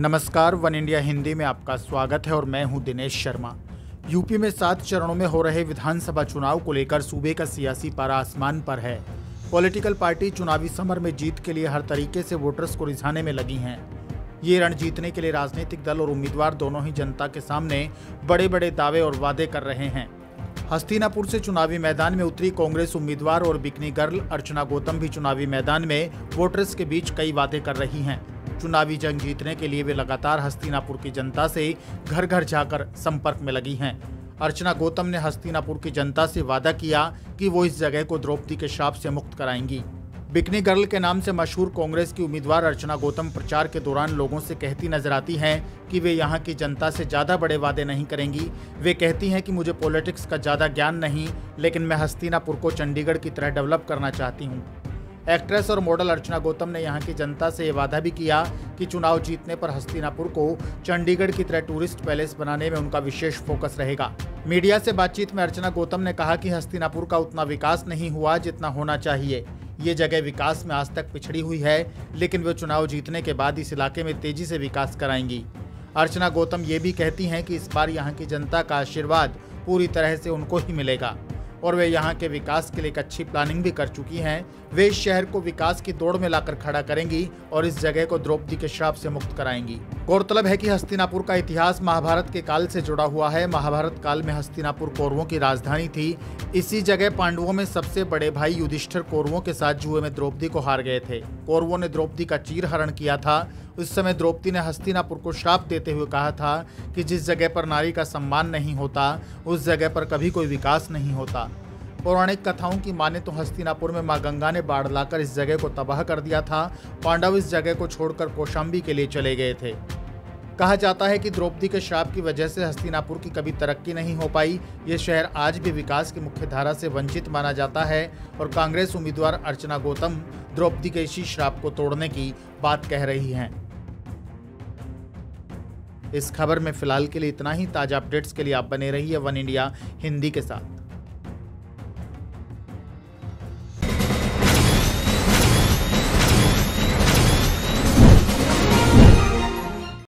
नमस्कार, one India Hindi में आपका स्वागत है और मैं हूं दिनेश शर्मा। यूपी में 7 चरणों में हो रहे विधानसभा चुनाव को लेकर सूबे का सियासी पारा आसमान पर है। पॉलिटिकल पार्टी चुनावी समर में जीत के लिए हर तरीके से वोटर्स को रिझाने में लगी हैं। ये रण जीतने के लिए राजनीतिक दल और उम्मीदवार दोनों ही जनता के सामने बड़े बड़े दावे और वादे कर रहे हैं। हस्तिनापुर से चुनावी मैदान में उतरी कांग्रेस उम्मीदवार और बिकनी गर्ल अर्चना गौतम भी चुनावी मैदान में वोटर्स के बीच कई वादे कर रही हैं। चुनावी जंग जीतने के लिए वे लगातार हस्तिनापुर की जनता से घर घर जाकर संपर्क में लगी हैं। अर्चना गौतम ने हस्तिनापुर की जनता से वादा किया कि वो इस जगह को द्रौपदी के शाप से मुक्त कराएंगी। बिकनी गर्ल के नाम से मशहूर कांग्रेस की उम्मीदवार अर्चना गौतम प्रचार के दौरान लोगों से कहती नजर आती हैं कि वे यहाँ की जनता से ज़्यादा बड़े वादे नहीं करेंगी। वे कहती हैं कि मुझे पॉलिटिक्स का ज़्यादा ज्ञान नहीं, लेकिन मैं हस्तिनापुर को चंडीगढ़ की तरह डेवलप करना चाहती हूँ। एक्ट्रेस और मॉडल अर्चना गौतम ने यहाँ की जनता से ये वादा भी किया कि चुनाव जीतने पर हस्तिनापुर को चंडीगढ़ की तरह टूरिस्ट पैलेस बनाने में उनका विशेष फोकस रहेगा। मीडिया से बातचीत में अर्चना गौतम ने कहा कि हस्तिनापुर का उतना विकास नहीं हुआ जितना होना चाहिए। ये जगह विकास में आज तक पिछड़ी हुई है, लेकिन वे चुनाव जीतने के बाद इस इलाके में तेजी से विकास कराएंगी। अर्चना गौतम ये भी कहती हैं कि इस बार यहाँ की जनता का आशीर्वाद पूरी तरह से उनको ही मिलेगा और वे यहाँ के विकास के लिए एक अच्छी प्लानिंग भी कर चुकी हैं। वे इस शहर को विकास की दौड़ में लाकर खड़ा करेंगी और इस जगह को द्रौपदी के श्राप से मुक्त कराएंगी। गौरतलब है कि हस्तिनापुर का इतिहास महाभारत के काल से जुड़ा हुआ है। महाभारत काल में हस्तिनापुर कौरवों की राजधानी थी। इसी जगह पांडवों में सबसे बड़े भाई युधिष्ठिर कौरवों के साथ जुए में द्रौपदी को हार गए थे। कौरवों ने द्रौपदी का चीरहरण किया था। उस समय द्रौपदी ने हस्तिनापुर को श्राप देते हुए कहा था कि जिस जगह पर नारी का सम्मान नहीं होता, उस जगह पर कभी कोई विकास नहीं होता। पौराणिक कथाओं की माने तो हस्तिनापुर में मां गंगा ने बाढ़ लाकर इस जगह को तबाह कर दिया था। पांडव इस जगह को छोड़कर कौशांबी के लिए चले गए थे। कहा जाता है कि द्रौपदी के श्राप की वजह से हस्तिनापुर की कभी तरक्की नहीं हो पाई। ये शहर आज भी विकास की मुख्य धारा से वंचित माना जाता है और कांग्रेस उम्मीदवार अर्चना गौतम द्रौपदी के इसी श्राप को तोड़ने की बात कह रही हैं। इस खबर में फिलहाल के लिए इतना ही। ताजा अपडेट्स के लिए आप बने रहिए वन इंडिया हिंदी के साथ।